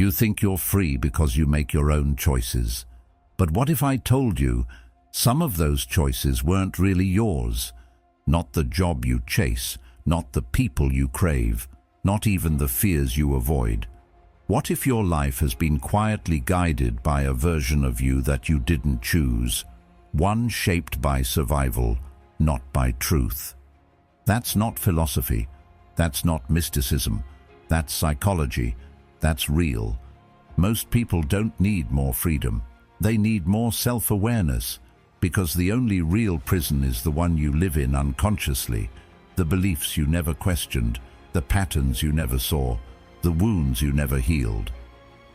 You think you're free because you make your own choices. But what if I told you some of those choices weren't really yours? Not the job you chase, not the people you crave, not even the fears you avoid. What if your life has been quietly guided by a version of you that you didn't choose, one shaped by survival, not by truth? That's not philosophy. That's not mysticism. That's psychology. That's real. Most people don't need more freedom. They need more self-awareness, because the only real prison is the one you live in unconsciously, the beliefs you never questioned, the patterns you never saw, the wounds you never healed.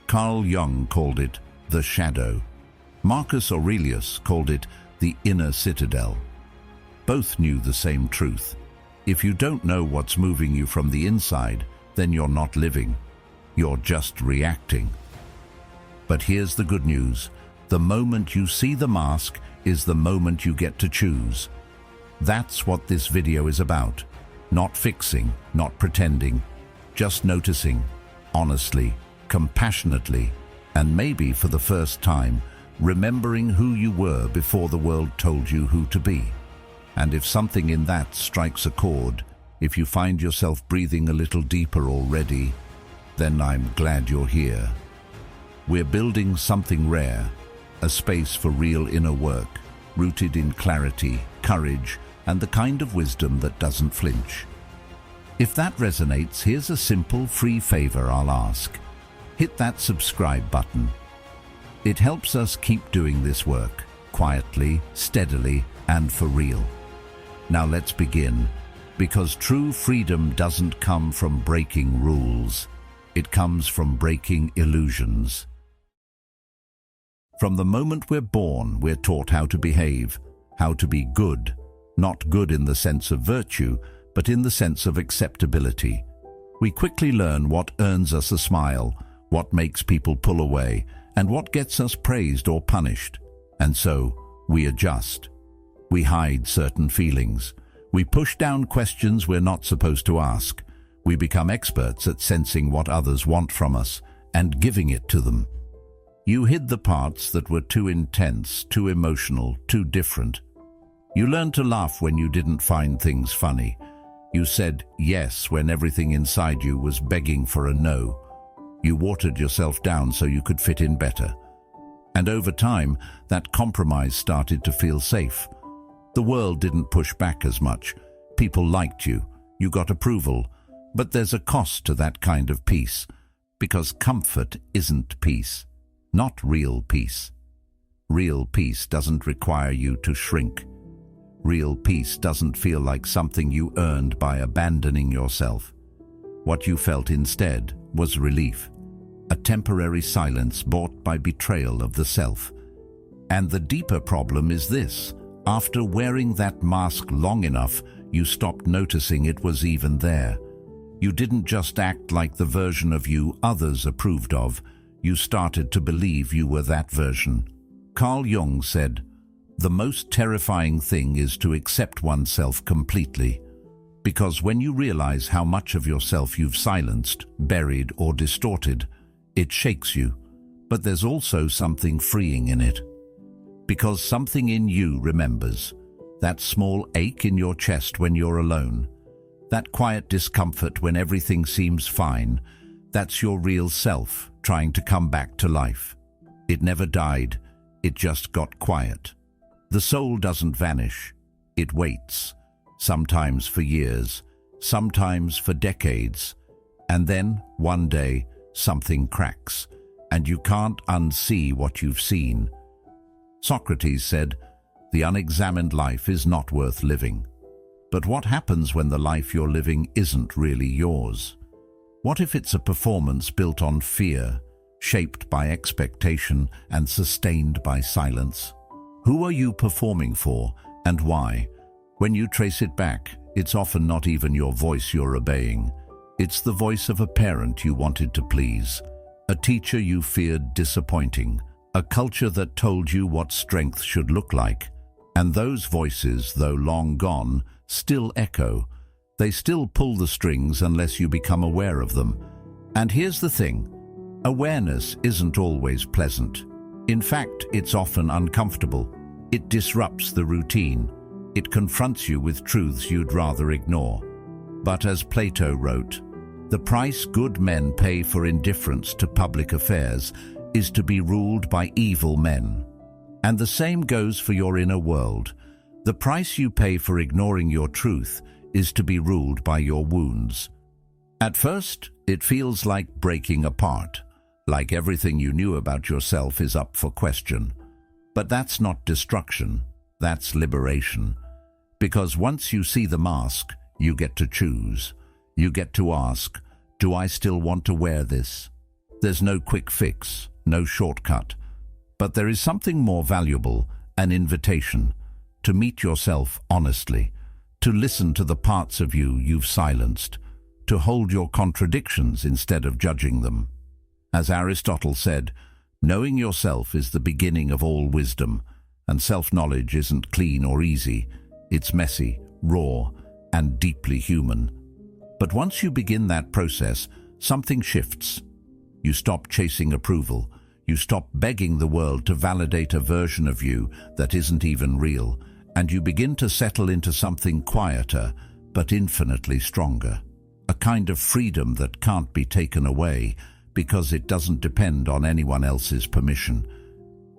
Carl Jung called it the shadow. Marcus Aurelius called it the inner citadel. Both knew the same truth. If you don't know what's moving you from the inside, then you're not living. You're just reacting. But here's the good news. The moment you see the mask is the moment you get to choose. That's what this video is about. Not fixing, not pretending, just noticing, honestly, compassionately, and maybe for the first time, remembering who you were before the world told you who to be. And if something in that strikes a chord, if you find yourself breathing a little deeper already, then I'm glad you're here. We're building something rare, a space for real inner work, rooted in clarity, courage, and the kind of wisdom that doesn't flinch. If that resonates, here's a simple, free favor I'll ask. Hit that subscribe button. It helps us keep doing this work, quietly, steadily, and for real. Now let's begin, because true freedom doesn't come from breaking rules. It comes from breaking illusions. From the moment we're born, we're taught how to behave, how to be good, not good in the sense of virtue, but in the sense of acceptability. We quickly learn what earns us a smile, what makes people pull away, and what gets us praised or punished. And so, we adjust. We hide certain feelings. We push down questions we're not supposed to ask. We become experts at sensing what others want from us and giving it to them. You hid the parts that were too intense, too emotional, too different. You learned to laugh when you didn't find things funny. You said yes when everything inside you was begging for a no. You watered yourself down so you could fit in better. And over time, that compromise started to feel safe. The world didn't push back as much. People liked you. You got approval. But there's a cost to that kind of peace, because comfort isn't peace, not real peace. Real peace doesn't require you to shrink. Real peace doesn't feel like something you earned by abandoning yourself. What you felt instead was relief, a temporary silence bought by betrayal of the self. And the deeper problem is this: after wearing that mask long enough, you stopped noticing it was even there. You didn't just act like the version of you others approved of. You started to believe you were that version. Carl Jung said, "The most terrifying thing is to accept oneself completely. Because when you realize how much of yourself you've silenced, buried, or distorted, it shakes you. But there's also something freeing in it. Because something in you remembers. That small ache in your chest when you're alone. That quiet discomfort when everything seems fine. That's your real self trying to come back to life. It never died. It just got quiet. The soul doesn't vanish. It waits. Sometimes for years. Sometimes for decades. And then, one day, something cracks. And you can't unsee what you've seen. Socrates said, "The unexamined life is not worth living." But what happens when the life you're living isn't really yours? What if it's a performance built on fear, shaped by expectation and sustained by silence? Who are you performing for, and why? When you trace it back, it's often not even your voice you're obeying. It's the voice of a parent you wanted to please, a teacher you feared disappointing, a culture that told you what strength should look like. And those voices, though long gone, still echo. They still pull the strings unless you become aware of them. And here's the thing. Awareness isn't always pleasant. In fact, it's often uncomfortable. It disrupts the routine. It confronts you with truths you'd rather ignore. But as Plato wrote, the price good men pay for indifference to public affairs is to be ruled by evil men. And the same goes for your inner world. The price you pay for ignoring your truth is to be ruled by your wounds. At first, it feels like breaking apart, like everything you knew about yourself is up for question. But that's not destruction, that's liberation. Because once you see the mask, you get to choose. You get to ask, do I still want to wear this? There's no quick fix, no shortcut. But there is something more valuable, an invitation, to meet yourself honestly, to listen to the parts of you you've silenced, to hold your contradictions instead of judging them. As Aristotle said, knowing yourself is the beginning of all wisdom, and self-knowledge isn't clean or easy. It's messy, raw, and deeply human. But once you begin that process, something shifts. You stop chasing approval. You stop begging the world to validate a version of you that isn't even real, and you begin to settle into something quieter, but infinitely stronger. A kind of freedom that can't be taken away because it doesn't depend on anyone else's permission.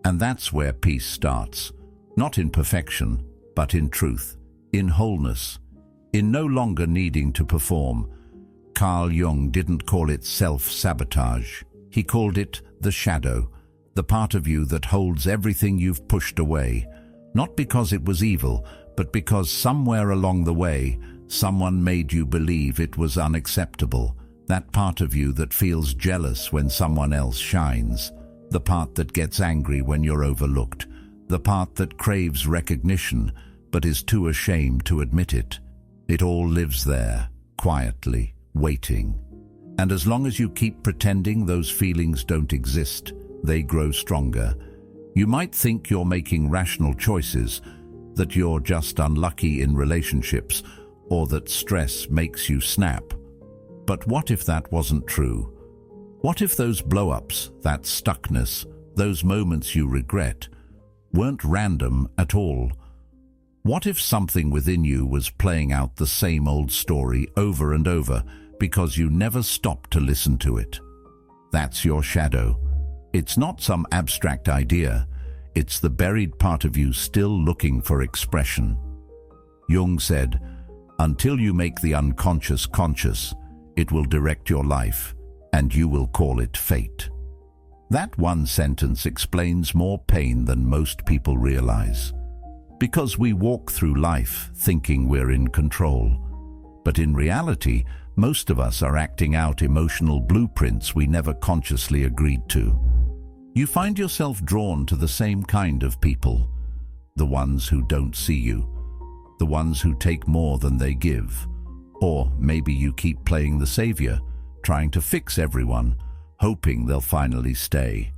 And that's where peace starts. Not in perfection, but in truth, in wholeness, in no longer needing to perform. Carl Jung didn't call it self-sabotage. He called it the shadow, the part of you that holds everything you've pushed away, not because it was evil, but because somewhere along the way, someone made you believe it was unacceptable. That part of you that feels jealous when someone else shines, the part that gets angry when you're overlooked, the part that craves recognition but is too ashamed to admit it. It all lives there, quietly, waiting. And as long as you keep pretending those feelings don't exist, they grow stronger. You might think you're making rational choices, that you're just unlucky in relationships, or that stress makes you snap. But what if that wasn't true? What if those blow-ups, that stuckness, those moments you regret, weren't random at all? What if something within you was playing out the same old story over and over because you never stopped to listen to it? That's your shadow. It's not some abstract idea. It's the buried part of you still looking for expression. Jung said, "Until you make the unconscious conscious, it will direct your life, and you will call it fate." That one sentence explains more pain than most people realize. Because we walk through life thinking we're in control. But in reality, most of us are acting out emotional blueprints we never consciously agreed to. You find yourself drawn to the same kind of people, the ones who don't see you, the ones who take more than they give. Or maybe you keep playing the savior, trying to fix everyone, hoping they'll finally stay.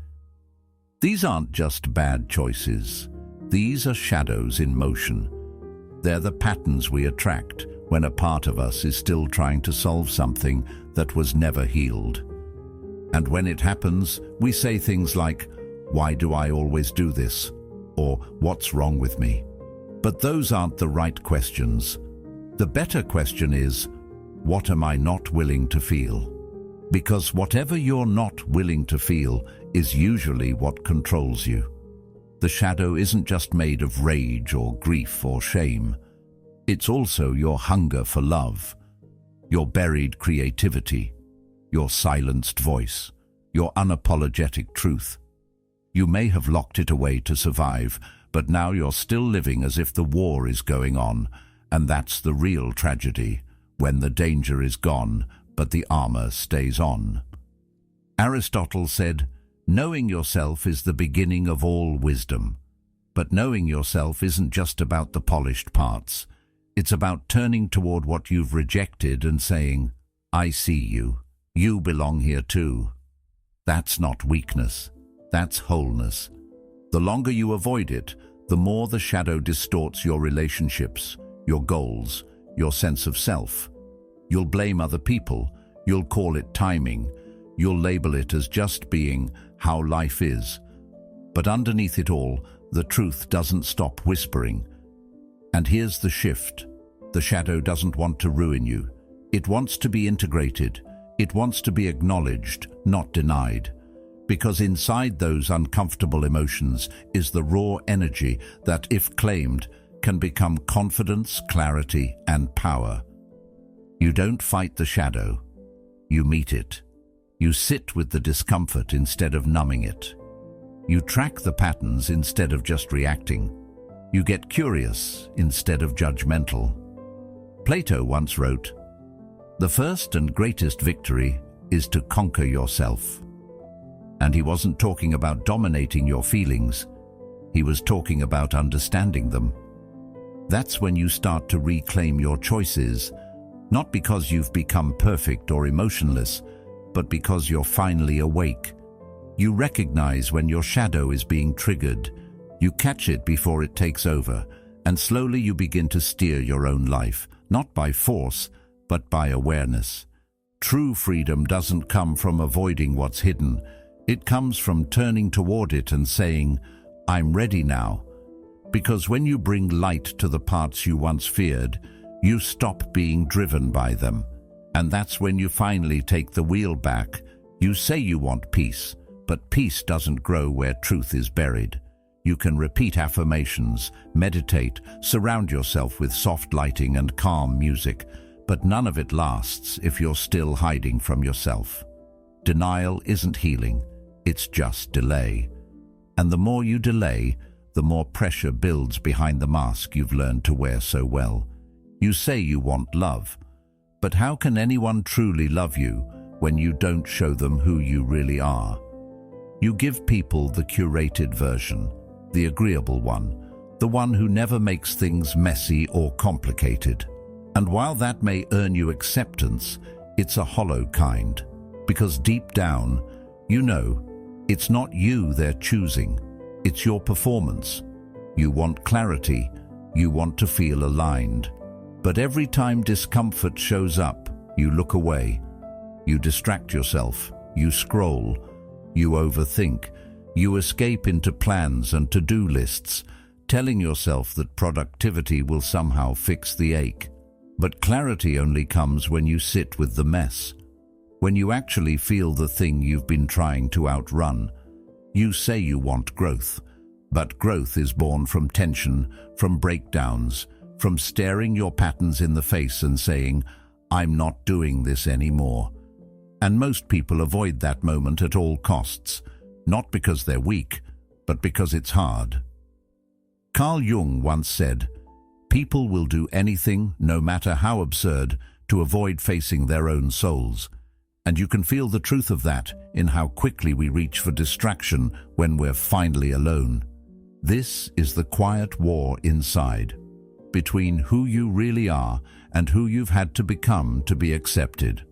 These aren't just bad choices. These are shadows in motion. They're the patterns we attract when a part of us is still trying to solve something that was never healed. And when it happens, we say things like, "Why do I always do this?" Or "What's wrong with me?" But those aren't the right questions. The better question is, what am I not willing to feel? Because whatever you're not willing to feel is usually what controls you. The shadow isn't just made of rage or grief or shame. It's also your hunger for love, your buried creativity, your silenced voice, your unapologetic truth. You may have locked it away to survive, but now you're still living as if the war is going on, and that's the real tragedy, when the danger is gone, but the armor stays on. Aristotle said, "Knowing yourself is the beginning of all wisdom." But knowing yourself isn't just about the polished parts. It's about turning toward what you've rejected and saying, "I see you. You belong here too." That's not weakness. That's wholeness. The longer you avoid it, the more the shadow distorts your relationships, your goals, your sense of self. You'll blame other people. You'll call it timing. you'll label it as just being how life is. But underneath it all, the truth doesn't stop whispering. And here's the shift. The shadow doesn't want to ruin you. It wants to be integrated. It wants to be acknowledged, not denied. Because inside those uncomfortable emotions is the raw energy that, if claimed, can become confidence, clarity, and power. You don't fight the shadow. You meet it. You sit with the discomfort instead of numbing it. You track the patterns instead of just reacting. You get curious instead of judgmental. Plato once wrote, "The first and greatest victory is to conquer yourself." And he wasn't talking about dominating your feelings. He was talking about understanding them. That's when you start to reclaim your choices, not because you've become perfect or emotionless, but because you're finally awake. You recognize when your shadow is being triggered. You catch it before it takes over, and slowly you begin to steer your own life, not by force, but by awareness. True freedom doesn't come from avoiding what's hidden. It comes from turning toward it and saying, "I'm ready now." Because when you bring light to the parts you once feared, you stop being driven by them. And that's when you finally take the wheel back. You say you want peace, but peace doesn't grow where truth is buried. You can repeat affirmations, meditate, surround yourself with soft lighting and calm music, but none of it lasts if you're still hiding from yourself. Denial isn't healing, it's just delay. And the more you delay, the more pressure builds behind the mask you've learned to wear so well. You say you want love, but how can anyone truly love you when you don't show them who you really are? You give people the curated version, the agreeable one, the one who never makes things messy or complicated. And while that may earn you acceptance, it's a hollow kind, because deep down, you know, it's not you they're choosing, it's your performance. You want clarity, you want to feel aligned. But every time discomfort shows up, you look away. You distract yourself, you scroll, you overthink, you escape into plans and to-do lists, telling yourself that productivity will somehow fix the ache. But clarity only comes when you sit with the mess, when you actually feel the thing you've been trying to outrun. You say you want growth, but growth is born from tension, from breakdowns, from staring your patterns in the face and saying, "I'm not doing this anymore." And most people avoid that moment at all costs, not because they're weak, but because it's hard. Carl Jung once said, "People will do anything, no matter how absurd, to avoid facing their own souls." And you can feel the truth of that in how quickly we reach for distraction when we're finally alone. This is the quiet war inside, between who you really are and who you've had to become to be accepted.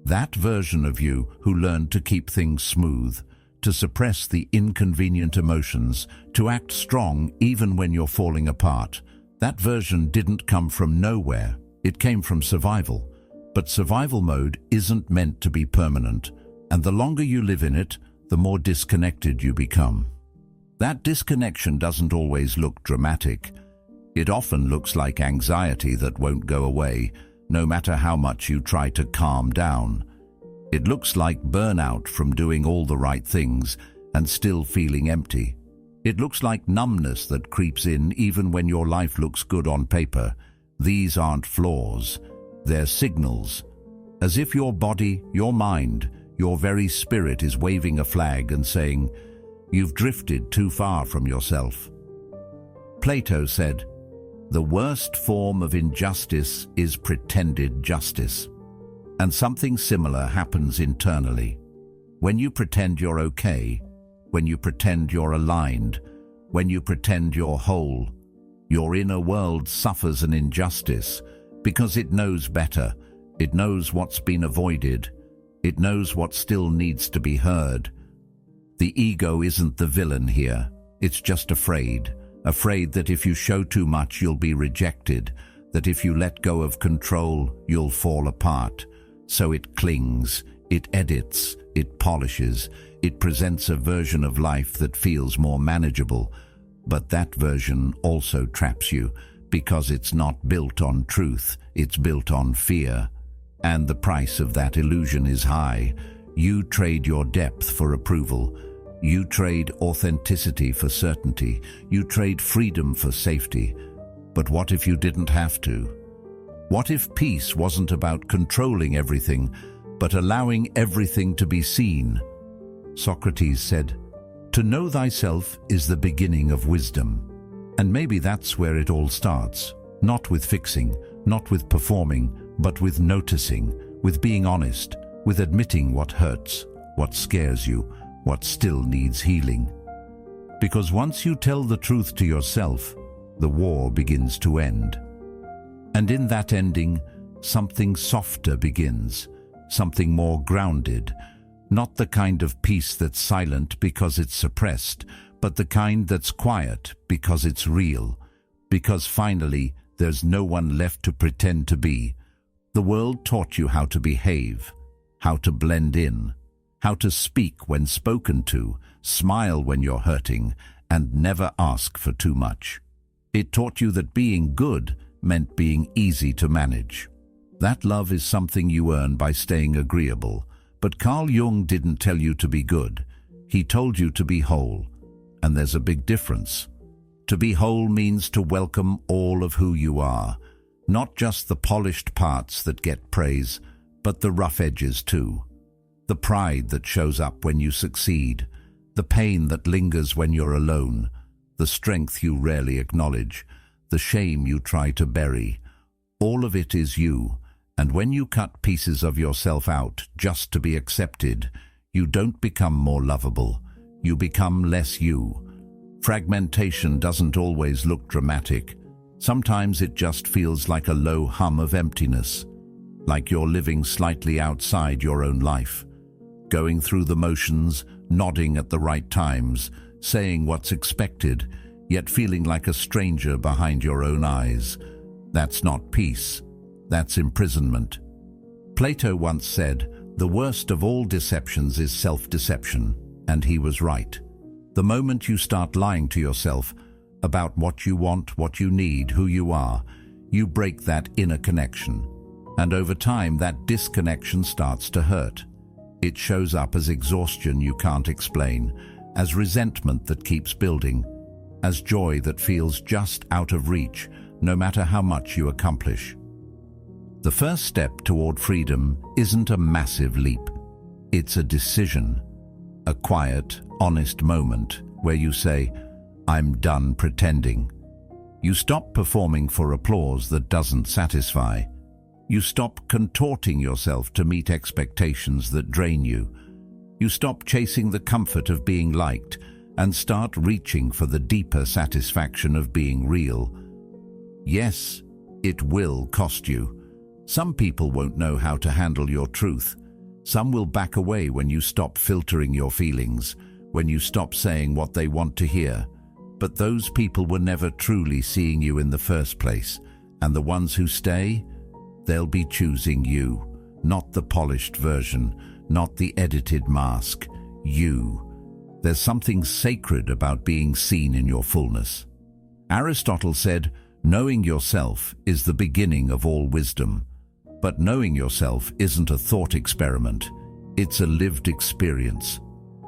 That version of you who learned to keep things smooth, to suppress the inconvenient emotions, to act strong even when you're falling apart. That version didn't come from nowhere, it came from survival. But survival mode isn't meant to be permanent, and the longer you live in it, the more disconnected you become. That disconnection doesn't always look dramatic. It often looks like anxiety that won't go away, no matter how much you try to calm down. It looks like burnout from doing all the right things and still feeling empty. It looks like numbness that creeps in even when your life looks good on paper. These aren't flaws, they're signals. As if your body, your mind, your very spirit is waving a flag and saying, "You've drifted too far from yourself." Plato said, "The worst form of injustice is pretended justice." And something similar happens internally. When you pretend you're okay, when you pretend you're aligned, when you pretend you're whole, your inner world suffers an injustice because it knows better. It knows what's been avoided. It knows what still needs to be heard. The ego isn't the villain here. It's just afraid that if you show too much, you'll be rejected, that if you let go of control, you'll fall apart. So it clings, it edits, it polishes, it presents a version of life that feels more manageable. But that version also traps you, because it's not built on truth, it's built on fear. And the price of that illusion is high. You trade your depth for approval. You trade authenticity for certainty. You trade freedom for safety. But what if you didn't have to? What if peace wasn't about controlling everything, but allowing everything to be seen? Socrates said, "To know thyself is the beginning of wisdom." And maybe that's where it all starts. Not with fixing, not with performing, but with noticing, with being honest, with admitting what hurts, what scares you, what still needs healing. Because once you tell the truth to yourself, the war begins to end. And in that ending, something softer begins, something more grounded, not the kind of peace that's silent because it's suppressed, but the kind that's quiet because it's real, because finally there's no one left to pretend to be. The world taught you how to behave, how to blend in, how to speak when spoken to, smile when you're hurting, and never ask for too much. It taught you that being good meant being easy to manage. That love is something you earn by staying agreeable. But Carl Jung didn't tell you to be good. He told you to be whole. And there's a big difference. To be whole means to welcome all of who you are, not just the polished parts that get praise, but the rough edges too. The pride that shows up when you succeed, the pain that lingers when you're alone, the strength you rarely acknowledge, the shame you try to bury. All of it is you, and when you cut pieces of yourself out just to be accepted, you don't become more lovable. You become less you. Fragmentation doesn't always look dramatic. Sometimes it just feels like a low hum of emptiness, like you're living slightly outside your own life, going through the motions, nodding at the right times, saying what's expected, yet feeling like a stranger behind your own eyes. That's not peace. That's imprisonment. Plato once said, "The worst of all deceptions is self-deception," and he was right. The moment you start lying to yourself about what you want, what you need, who you are, you break that inner connection. And over time, that disconnection starts to hurt. It shows up as exhaustion you can't explain, as resentment that keeps building, as joy that feels just out of reach, no matter how much you accomplish. The first step toward freedom isn't a massive leap. It's a decision, a quiet, honest moment where you say, "I'm done pretending." You stop performing for applause that doesn't satisfy. You stop contorting yourself to meet expectations that drain you. You stop chasing the comfort of being liked and start reaching for the deeper satisfaction of being real. Yes, it will cost you. Some people won't know how to handle your truth. Some will back away when you stop filtering your feelings, when you stop saying what they want to hear. But those people were never truly seeing you in the first place. And the ones who stay, they'll be choosing you, not the polished version, not the edited mask. You. There's something sacred about being seen in your fullness. Aristotle said, "Knowing yourself is the beginning of all wisdom." But knowing yourself isn't a thought experiment. It's a lived experience.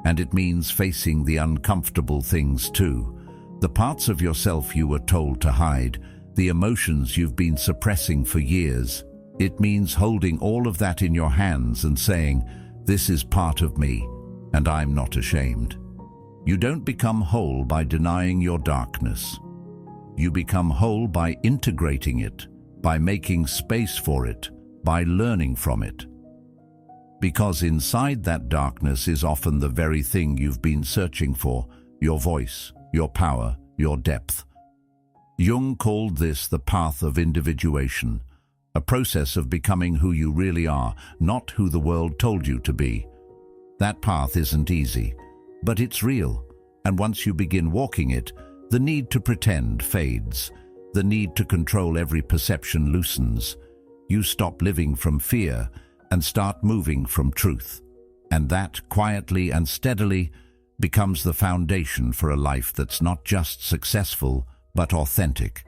And it means facing the uncomfortable things too. The parts of yourself you were told to hide, the emotions you've been suppressing for years. It means holding all of that in your hands and saying, "This is part of me, and I'm not ashamed." You don't become whole by denying your darkness. You become whole by integrating it, by making space for it, by learning from it. Because inside that darkness is often the very thing you've been searching for, your voice, your power, your depth. Jung called this the path of individuation, a process of becoming who you really are, not who the world told you to be. That path isn't easy, but it's real, and once you begin walking it, the need to pretend fades, the need to control every perception loosens. You stop living from fear and start moving from truth. And that, quietly and steadily, becomes the foundation for a life that's not just successful, but authentic.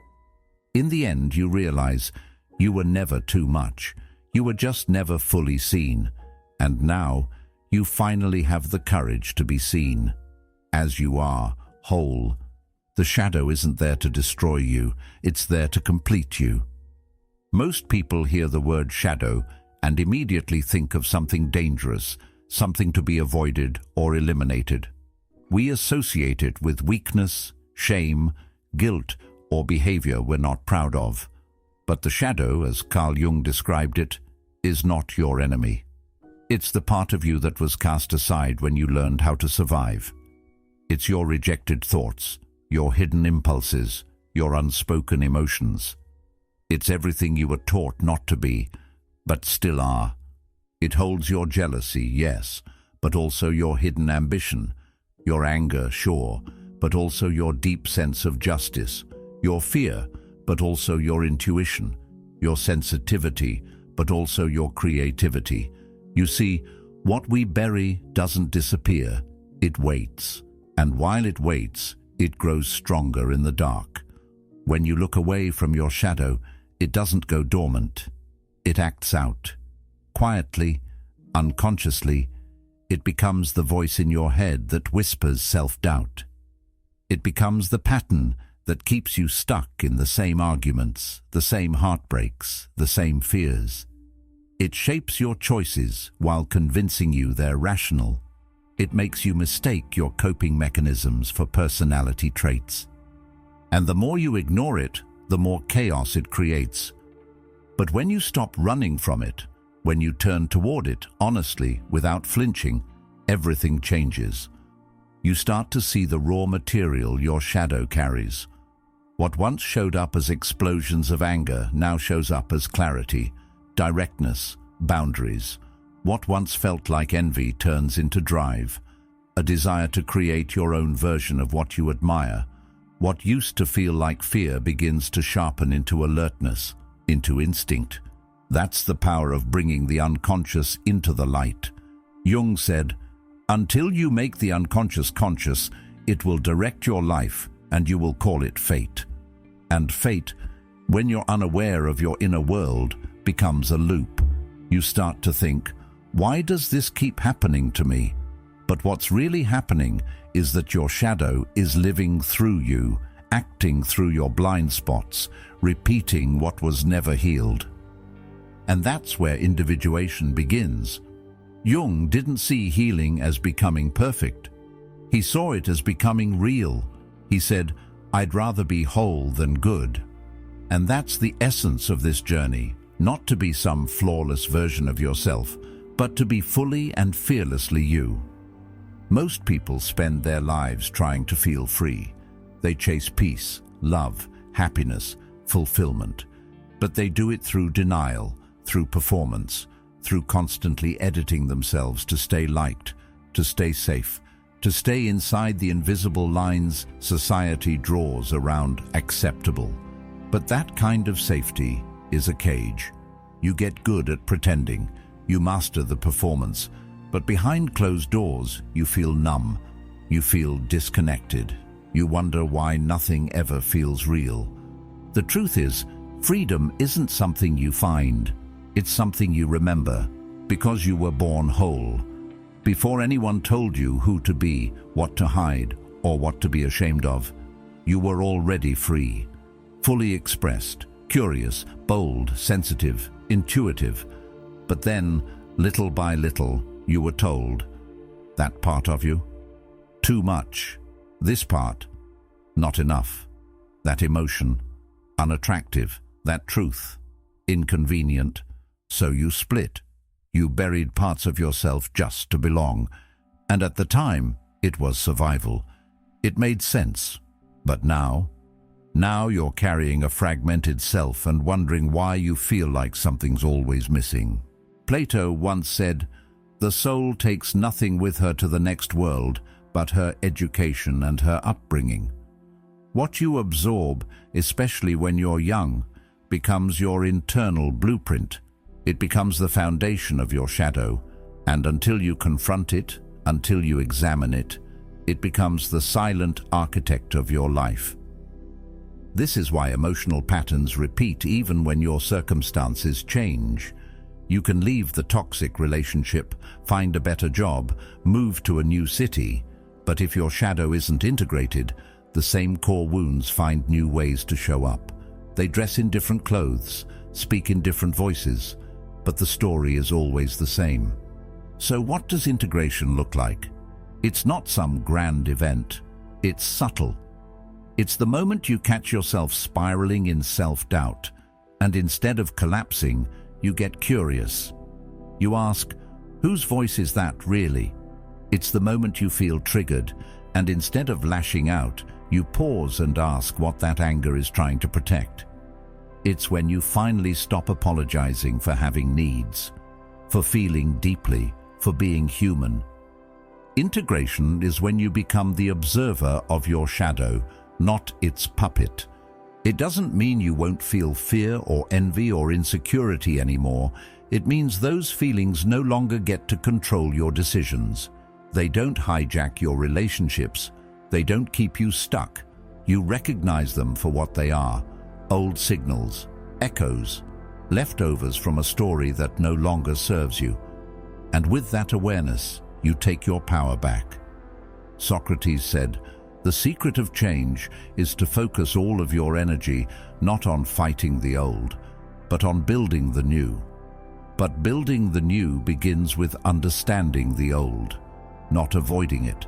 In the end, you realize you were never too much. You were just never fully seen. And now, you finally have the courage to be seen. As you are, whole. The shadow isn't there to destroy you, it's there to complete you. Most people hear the word shadow and immediately think of something dangerous, something to be avoided or eliminated. We associate it with weakness, shame, guilt, or behavior we're not proud of. But the shadow, as Carl Jung described it, is not your enemy. It's the part of you that was cast aside when you learned how to survive. It's your rejected thoughts, your hidden impulses, your unspoken emotions. It's everything you were taught not to be, but still are. It holds your jealousy, yes, but also your hidden ambition, your anger, sure, but also your deep sense of justice, your fear, but also your intuition, your sensitivity, but also your creativity. You see, what we bury doesn't disappear, it waits. And while it waits, it grows stronger in the dark. When you look away from your shadow, it doesn't go dormant. It acts out. Quietly, unconsciously, it becomes the voice in your head that whispers self-doubt. It becomes the pattern that keeps you stuck in the same arguments, the same heartbreaks, the same fears. It shapes your choices while convincing you they're rational. It makes you mistake your coping mechanisms for personality traits. And the more you ignore it, the more chaos it creates. But when you stop running from it, when you turn toward it honestly, without flinching, everything changes. You start to see the raw material your shadow carries. What once showed up as explosions of anger now shows up as clarity, directness, boundaries. What once felt like envy turns into drive, a desire to create your own version of what you admire. What used to feel like fear begins to sharpen into alertness, into instinct. That's the power of bringing the unconscious into the light. Jung said, "Until you make the unconscious conscious, it will direct your life and you will call it fate." And fate, when you're unaware of your inner world, becomes a loop. You start to think, why does this keep happening to me? But what's really happening is that your shadow is living through you, acting through your blind spots, repeating what was never healed. And that's where individuation begins. Jung didn't see healing as becoming perfect. He saw it as becoming real. He said, "I'd rather be whole than good." And that's the essence of this journey, not to be some flawless version of yourself, but to be fully and fearlessly you. Most people spend their lives trying to feel free. They chase peace, love, happiness, fulfillment. But they do it through denial, through performance, through constantly editing themselves to stay liked, to stay safe, to stay inside the invisible lines society draws around acceptable. But that kind of safety is a cage. You get good at pretending, you master the performance, but behind closed doors you feel numb, you feel disconnected, you wonder why nothing ever feels real. The truth is, freedom isn't something you find, it's something you remember, because you were born whole. Before anyone told you who to be, what to hide, or what to be ashamed of, you were already free, fully expressed, curious, bold, sensitive, intuitive. But then, little by little, you were told, that part of you, too much, this part, not enough, that emotion, unattractive, that truth, inconvenient. So you split. You buried parts of yourself just to belong. And at the time, it was survival. It made sense. But now you're carrying a fragmented self and wondering why you feel like something's always missing. Plato once said, "The soul takes nothing with her to the next world but her education and her upbringing." What you absorb, especially when you're young, becomes your internal blueprint. It becomes the foundation of your shadow, And until you confront it, until you examine it, it becomes the silent architect of your life. This is why emotional patterns repeat even when your circumstances change. You can leave the toxic relationship, find a better job, move to a new city, but if your shadow isn't integrated, the same core wounds find new ways to show up. They dress in different clothes, speak in different voices, but the story is always the same. So what does integration look like? It's not some grand event. It's subtle. It's the moment you catch yourself spiraling in self-doubt, and instead of collapsing, you get curious. You ask, whose voice is that really? It's the moment you feel triggered, and instead of lashing out, you pause and ask what that anger is trying to protect. It's when you finally stop apologizing for having needs, for feeling deeply, for being human. Integration is when you become the observer of your shadow, not its puppet. It doesn't mean you won't feel fear or envy or insecurity anymore. It means those feelings no longer get to control your decisions. They don't hijack your relationships. They don't keep you stuck. You recognize them for what they are: old signals, echoes, leftovers from a story that no longer serves you. And with that awareness, you take your power back. Socrates said, "The secret of change is to focus all of your energy not on fighting the old, but on building the new." But building the new begins with understanding the old, not avoiding it,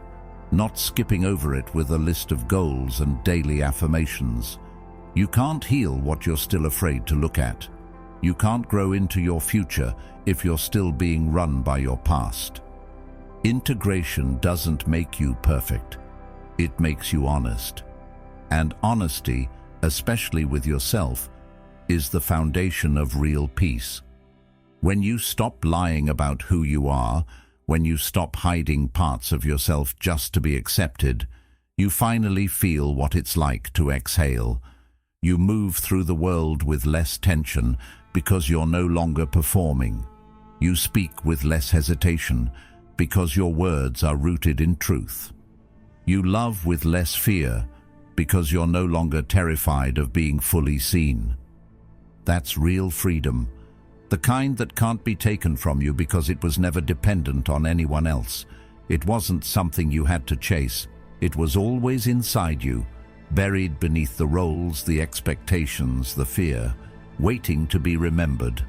not skipping over it with a list of goals and daily affirmations. You can't heal what you're still afraid to look at. You can't grow into your future if you're still being run by your past. Integration doesn't make you perfect. It makes you honest. And honesty, especially with yourself, is the foundation of real peace. When you stop lying about who you are, when you stop hiding parts of yourself just to be accepted, you finally feel what it's like to exhale. You move through the world with less tension because you're no longer performing. You speak with less hesitation because your words are rooted in truth. You love with less fear because you're no longer terrified of being fully seen. That's real freedom, the kind that can't be taken from you because it was never dependent on anyone else. It wasn't something you had to chase. It was always inside you, buried beneath the roles, the expectations, the fear, waiting to be remembered.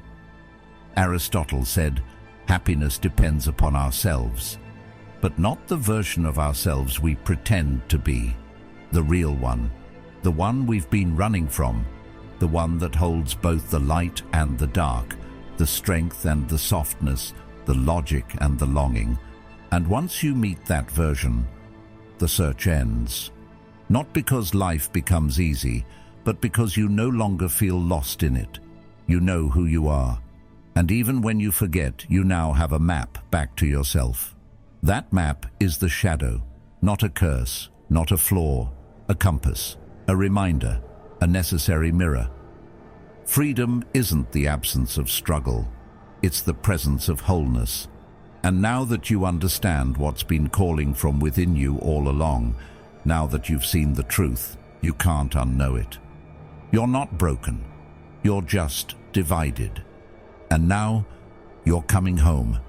Aristotle said, "Happiness depends upon ourselves, but not the version of ourselves we pretend to be, the real one, the one we've been running from, the one that holds both the light and the dark, the strength and the softness, the logic and the longing." And once you meet that version, the search ends. Not because life becomes easy, but because you no longer feel lost in it. You know who you are. And even when you forget, you now have a map back to yourself. That map is the shadow, not a curse, not a flaw, a compass, a reminder, a necessary mirror. Freedom isn't the absence of struggle, it's the presence of wholeness. And now that you understand what's been calling from within you all along, now that you've seen the truth, you can't unknow it. You're not broken, you're just divided. And now, you're coming home.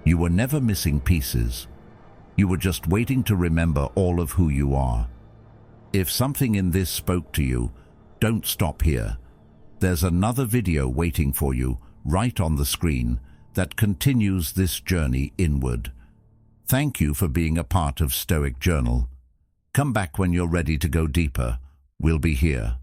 You were never missing pieces. You were just waiting to remember all of who you are. If something in this spoke to you, don't stop here. There's another video waiting for you, right on the screen, that continues this journey inward. Thank you for being a part of Stoic Journal. Come back when you're ready to go deeper. We'll be here.